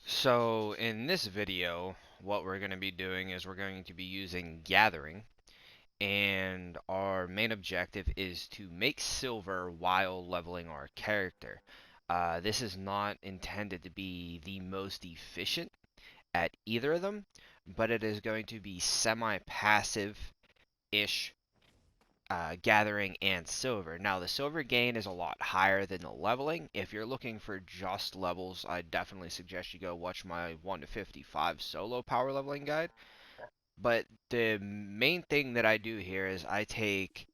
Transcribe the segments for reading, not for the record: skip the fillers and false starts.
So in this video, what we're going to be doing is we're going to be using gathering, and our main objective is to make silver while leveling our character. This is not intended to be the most efficient at either of them, but it is going to be semi-passive-ish gathering and silver. Now, the silver gain is a lot higher than the leveling. If you're looking for just levels, I definitely suggest you go watch my 1 to 55 solo power leveling guide. But the main thing that I do here is I take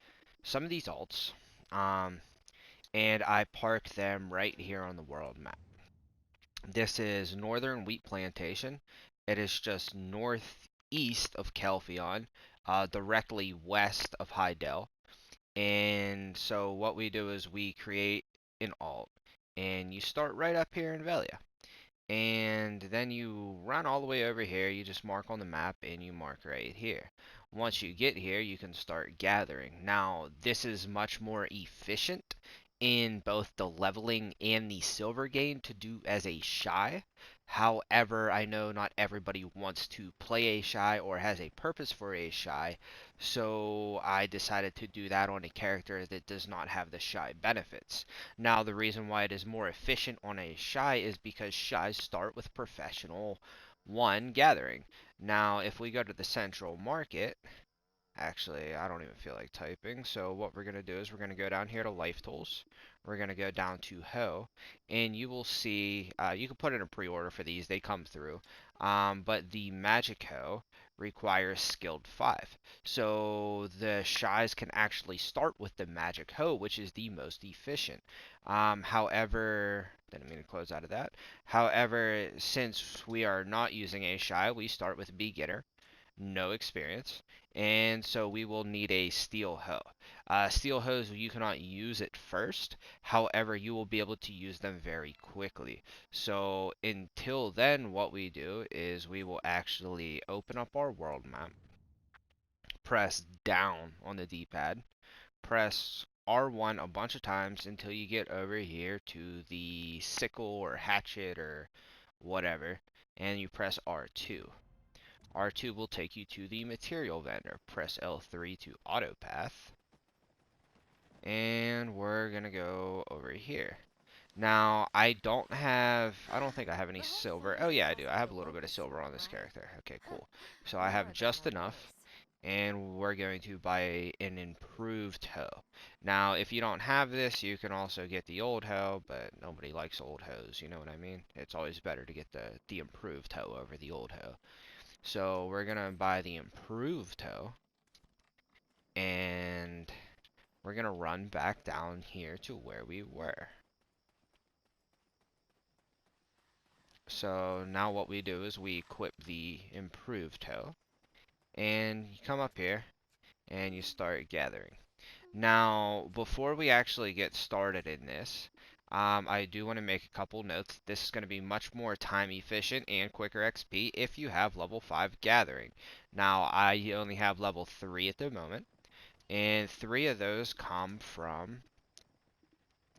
some of these alts, um, and I park them right here on the world map. This is Northern Wheat Plantation. It is just northeast of Kelfion, directly west of Hydel. And so what we do is we create an alt, and you start right up here in Velia. And then you run all the way over here, you just mark on the map, and you mark right here. Once you get here, you can start gathering. Now, this is much more efficient in both the leveling and the silver gain to do as a shy. However, I know not everybody wants to play a shy or has a purpose for a shy, so I decided to do that on a character that does not have the shy benefits. Now, the reason why it is more efficient on a shy is because shies start with professional 1 gathering. Now, if we go to the central market, actually, I don't even feel like typing. So what we're going to do is we're going to go down here to Life Tools. We're going to go down to Ho, and you will see, you can put in a pre-order for these. They come through. But the Magic Ho requires Skilled 5. So the Shies can actually start with the Magic Ho, which is the most efficient. However, didn't mean to close out of that. However, since we are not using a Shy, we start with Beginner, no experience, and so we will need a steel hoe. Steel hoes, you cannot use it first, however, you will be able to use them very quickly. So until then, what we do is we will actually open up our world map, press down on the D-pad, press R1 a bunch of times until you get over here to the sickle or hatchet or whatever, and you press R2. R2 will take you to the material vendor. Press L3 to auto path. And we're going to go over here. Now, I don't think I have any silver. Oh yeah, I do. I have a little bit of silver on this character. Okay, cool. So I have just enough, and we're going to buy an improved hoe. Now, if you don't have this, you can also get the old hoe, but nobody likes old hoes, you know what I mean? It's always better to get the improved hoe over the old hoe. So we're gonna buy the improved hoe, and we're gonna run back down here to where we were. So now what we do is we equip the improved hoe, and you come up here and you start gathering. Now, before we actually get started in this, I do want to make a couple notes. This is going to be much more time efficient and quicker XP if you have level 5 gathering. Now, I only have level 3 at the moment, and 3 of those come from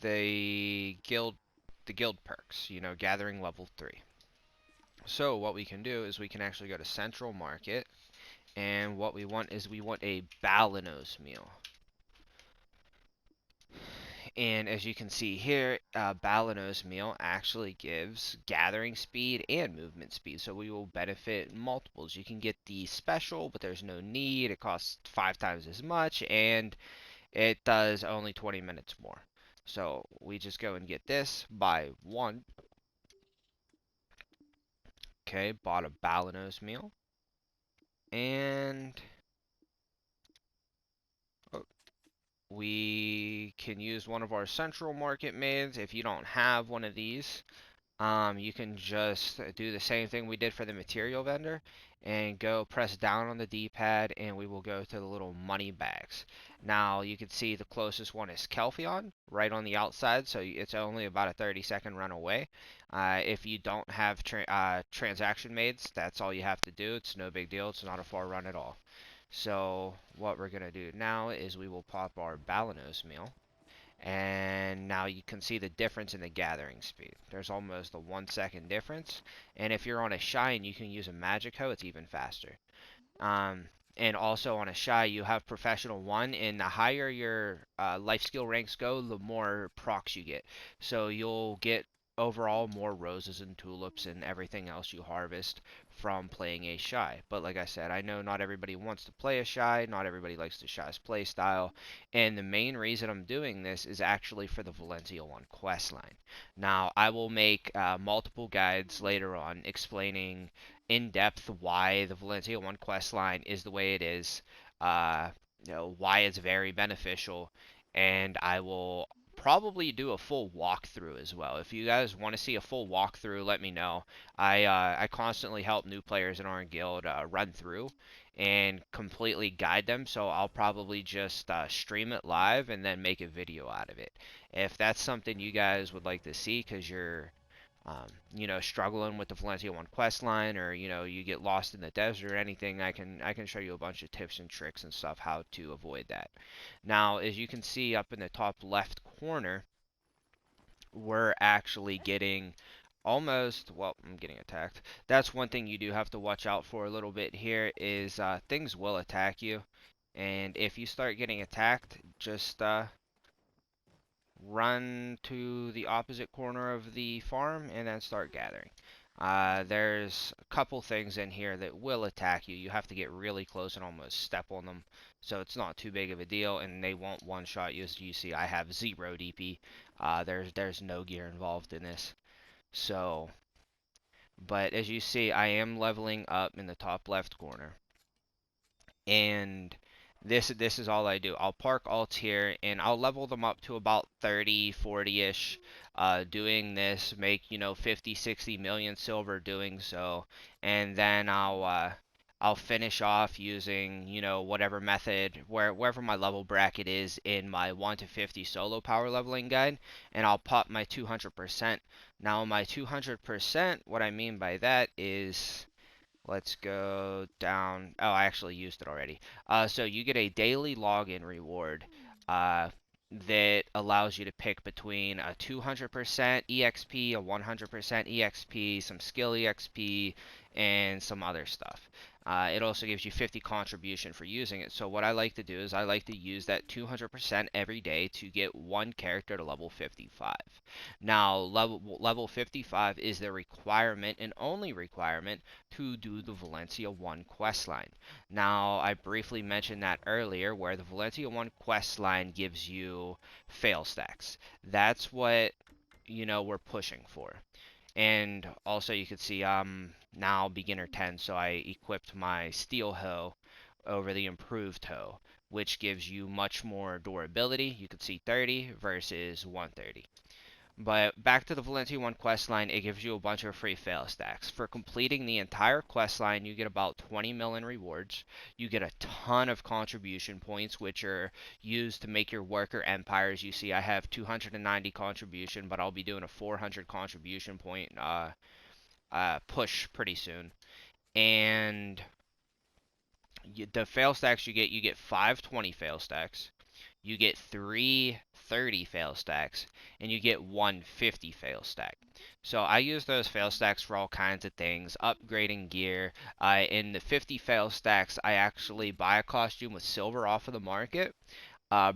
the guild perks, you know, gathering level 3. So what we can do is we can actually go to Central Market, and what we want is we want a Balanos meal. And as you can see here, Balanos meal actually gives gathering speed and movement speed, so we will benefit multiples. You can get the special, but there's no need. It costs 5 times as much, and it does only 20 minutes more. So we just go and get this, buy 1. Okay, bought a Balanos meal. And we can use one of our central market maids. If you don't have one of these, you can just do the same thing we did for the material vendor and go press down on the D-pad, and we will go to the little money bags. Now you can see the closest one is Kelfion right on the outside, so it's only about a 30-second run away. If you don't have transaction maids, that's all you have to do. It's no big deal. It's not a far run at all. So what we're going to do now is we will pop our Balanos meal, And now you can see the difference in the gathering speed. There's almost a 1 second difference. And if you're on a shy and you can use a magic hoe, it's even faster. Um, and also on a shy, you have professional one, and the higher your life skill ranks go, the more procs you get. So you'll get overall more roses and tulips and everything else you harvest from playing a shy. But like I said, I know not everybody wants to play a shy, not everybody likes the shy's play style, and the main reason I'm doing this is actually for the Valencia 1 quest line. Now, I will make multiple guides later on explaining in depth why the Valencia 1 quest line is the way it is, uh, why it's very beneficial, and I will probably do a full walkthrough as well. If you guys want to see a full walkthrough, let me know. I constantly help new players in our guild run through and completely guide them, so I'll probably just stream it live and then make a video out of it. If that's something you guys would like to see because you're struggling with the Valencia 1 quest line, or you get lost in the desert or anything, I can show you a bunch of tips and tricks and stuff how to avoid that. Now, as you can see up in the top left corner, we're actually getting almost, well, I'm getting attacked. That's one thing you do have to watch out for a little bit here is things will attack you. And if you start getting attacked, just run to the opposite corner of the farm and then start gathering. There's a couple things in here that will attack you. You have to get really close and almost step on them, so it's not too big of a deal, and they won't one-shot you. As you see, I have 0 DP. There's no gear involved in this. So, but as you see, I am leveling up in the top left corner, and this is all I do. I'll park alts here and I'll level them up to about 30, 40-ish. Doing this, make 50, 60 million silver doing so, and then I'll finish off using whatever method wherever my level bracket is in my 1 to 50 solo power leveling guide, and I'll pop my 200%. Now my 200%, what I mean by that is, let's go down. Oh, I actually used it already. So you get a daily login reward uh, that allows you to pick between a 200% EXP, a 100% EXP, some skill EXP, and some other stuff. It also gives you 50 contribution for using it. So what I like to do is I like to use that 200% every day to get one character to level 55. Now, level 55 is the requirement and only requirement to do the Valencia 1 quest line. Now, I briefly mentioned that earlier, where the Valencia 1 quest line gives you fail stacks. That's what, we're pushing for. And also, you can see I'm now beginner 10, so I equipped my steel hoe over the improved hoe, which gives you much more durability. You can see 30 versus 130. But back to the Valencia 1 quest line, it gives you a bunch of free fail stacks. For completing the entire quest line, you get about 20 million rewards. You get a ton of contribution points, which are used to make your worker empires. You see, I have 290 contribution, but I'll be doing a 400 contribution point push pretty soon. And the fail stacks you get 520 fail stacks, you get 330 fail stacks, and you get 150 fail stack. So I use those fail stacks for all kinds of things, upgrading gear. In the 50 fail stacks, I actually buy a costume with silver off of the market,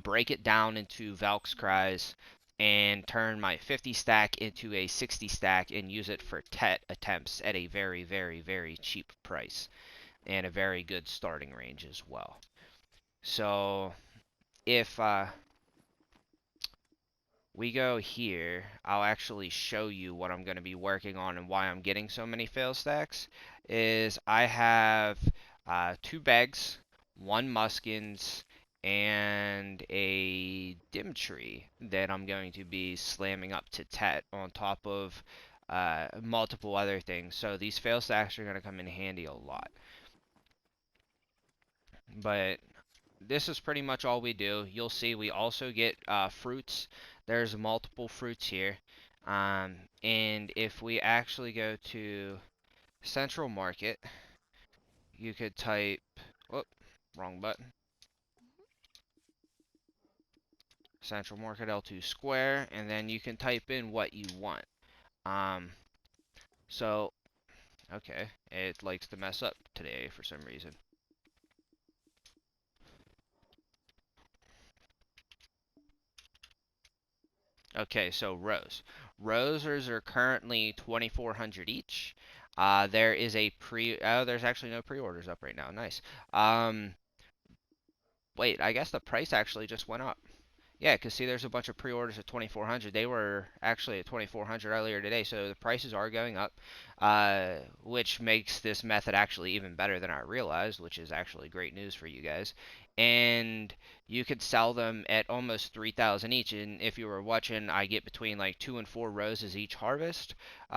break it down into Valk's cries, and turn my 50 stack into a 60 stack and use it for tet attempts at a very, very, very cheap price and a very good starting range as well. So if we go here, I'll actually show you what I'm going to be working on and why I'm getting so many fail stacks. Is I have 2 bags, 1 muskins, and a dim tree that I'm going to be slamming up to tet on top of multiple other things. So these fail stacks are going to come in handy a lot. But this is pretty much all we do. You'll see we also get fruits. There's multiple fruits here. And if we actually go to Central Market, you could type, whoop, wrong button. Central Market L2 Square, and then you can type in what you want. Um, so, okay, it likes to mess up today for some reason. Okay, so Roses are currently 2,400 each. There is a there's actually no pre-orders up right now. Nice. Um, Wait, I guess the price actually just went up. Yeah, because see, there's a bunch of pre-orders at 2,400. They were actually at 2,400 earlier today, so the prices are going up, which makes this method actually even better than I realized, which is actually great news for you guys. And you could sell them at almost 3,000 each. And if you were watching, I get between like 2 and 4 roses each harvest,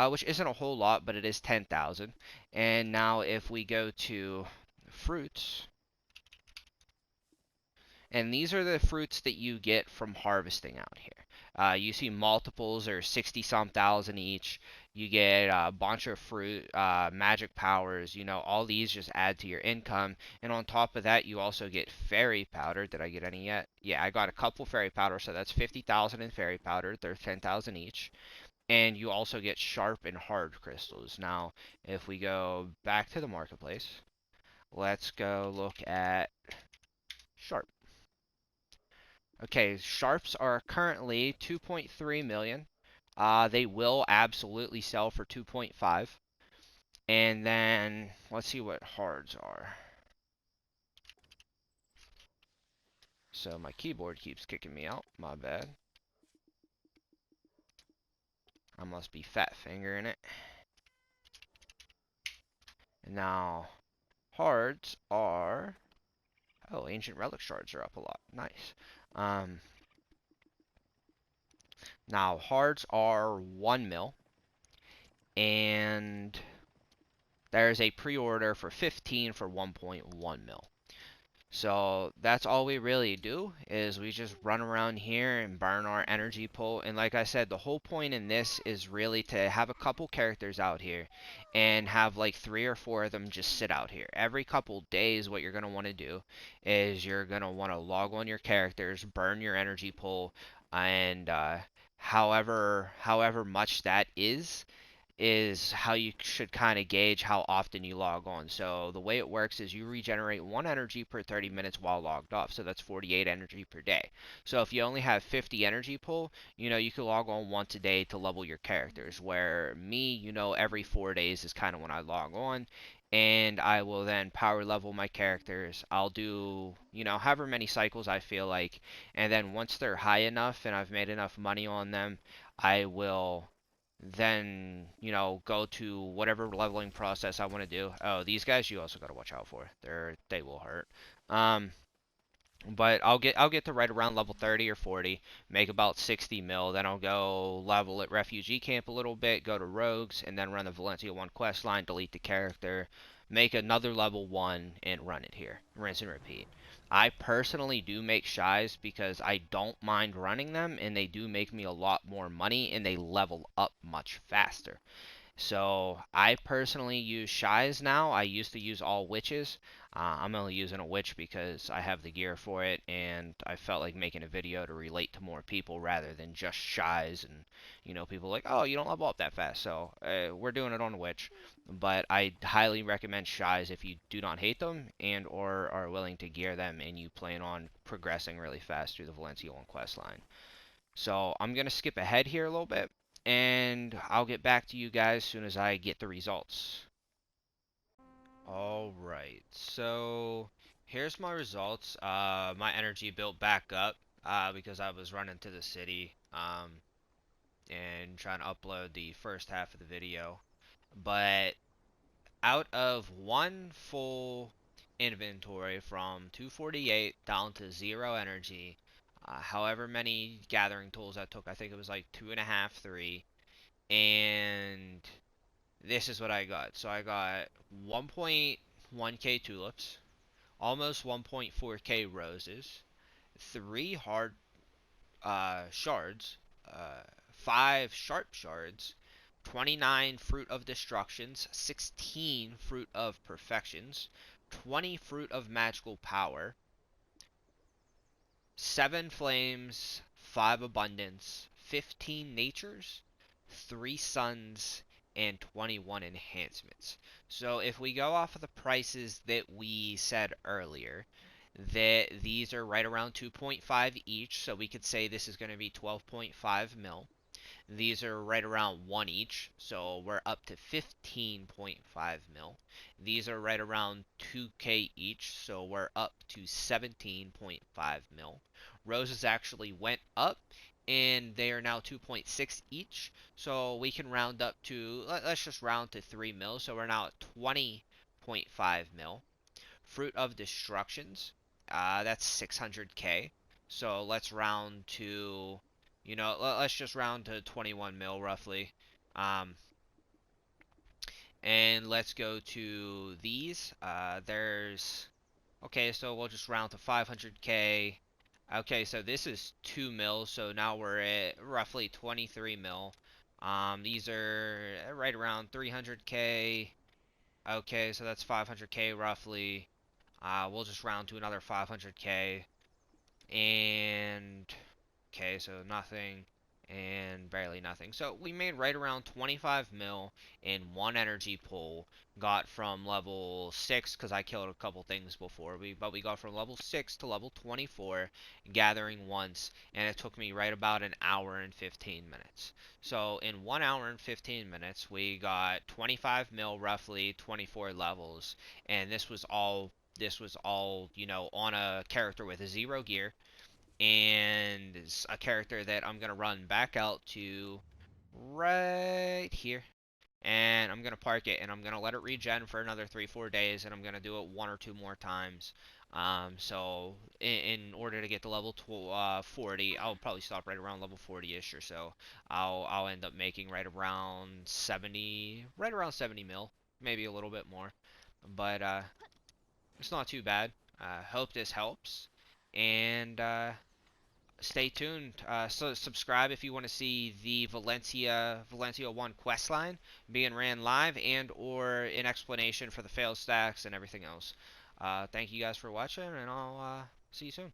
which isn't a whole lot, but it is 10,000. And now if we go to fruits. And these are the fruits that you get from harvesting out here. You see multiples are 60 some thousand each. You get a bunch of fruit, magic powers, all these just add to your income. And on top of that, you also get fairy powder. Did I get any yet? Yeah, I got a couple fairy powder, so that's 50,000 in fairy powder. They're 10,000 each. And you also get sharp and hard crystals. Now, if we go back to the marketplace, let's go look at sharp. Okay, sharps are currently 2.3 million. They will absolutely sell for 2.5. And then let's see what hards are. So my keyboard keeps kicking me out. My bad. I must be fat fingering it. And now hards are, oh, ancient relic shards are up a lot. Nice. Um, Now hards are 1 mil, and there's a pre-order for 15 for 1.1 mil. So that's all we really do is we just run around here and burn our energy pool. And like I said, the whole point in this is really to have a couple characters out here and have like 3 or 4 of them just sit out here. Every couple days, what you're going to want to do is you're going to want to log on your characters, burn your energy pool, and however much that is how you should kind of gauge how often you log on. So the way it works is you regenerate 1 energy per 30 minutes while logged off. So that's 48 energy per day. So if you only have 50 energy pool, you can log on once a day to level your characters. Where me, every 4 days is kind of when I log on. And I will then power level my characters. I'll do, however many cycles I feel like. And then once they're high enough and I've made enough money on them, I will then go to whatever leveling process I want to do. Oh, these guys you also got to watch out for. They will hurt. Um, but I'll get to right around level 30 or 40, make about 60 mil. Then I'll go level at refugee camp a little bit, go to rogues, and then run the Valencia 1 quest line, delete the character, make another level 1, and run it here. Rinse and repeat. I personally do make shies because I don't mind running them, and they do make me a lot more money, and they level up much faster. So I personally use shies now. I used to use all witches. I'm only using a witch because I have the gear for it, and I felt like making a video to relate to more people rather than just shies. And people like, oh, you don't level up that fast. So we're doing it on a witch. But I highly recommend shies if you do not hate them and or are willing to gear them and you plan on progressing really fast through the Valencia 1 quest line. So I'm going to skip ahead here a little bit, and I'll get back to you guys as soon as I get the results. Alright, so here's my results. My energy built back up because I was running to the city and trying to upload the first half of the video. But out of one full inventory from 248 down to 0 energy, however many gathering tools I took, I think it was like 2.5, 3, and this is what I got. So I got 1.1k tulips, almost 1.4k roses, 3 hard shards, uh, 5 sharp shards, 29 fruit of destructions, 16 fruit of perfections, 20 fruit of magical power, 7 flames, 5 abundance, 15 natures, 3 suns, and 21 enhancements. So if we go off of the prices that we said earlier, that these are right around 2.5 each, so we could say this is going to be 12.5 mil. These are right around 1 each, so we're up to 15.5 mil. These are right around 2k each, so we're up to 17.5 mil. Roses actually went up, and they are now 2.6 each, so we can round up to, let's just round to 3 mil, so we're now at 20.5 mil. Fruit of Destructions, that's 600k. So let's round to, let's just round to 21 mil roughly. Um, and let's go to these. Okay, so we'll just round to 500k. Okay, so this is 2 mil, so now we're at roughly 23 mil. These are right around 300k. Okay, so that's 500k roughly. We'll just round to another 500k. And okay, so nothing and barely nothing. So we made right around 25 mil in one energy pool. Got from level 6 because I killed a couple things before. But we got from level 6 to level 24 gathering once, and it took me right about an hour and 15 minutes. So in 1 hour and 15 minutes, we got 25 mil roughly, 24 levels, and this was all, on a character with a 0 gear, and it's a character that I'm gonna run back out to right here, and I'm gonna park it, and I'm gonna let it regen for another 3-4 days, and I'm gonna do it 1 or 2 more times. So in order to get to level 40, I'll probably stop right around level 40ish or so. I'll end up making right around 70 mil, maybe a little bit more, but it's not too bad. Hope this helps, and stay tuned. So subscribe if you want to see the Valencia 1 questline being ran live, and or an explanation for the fail stacks and everything else. Thank you guys for watching, and I'll see you soon.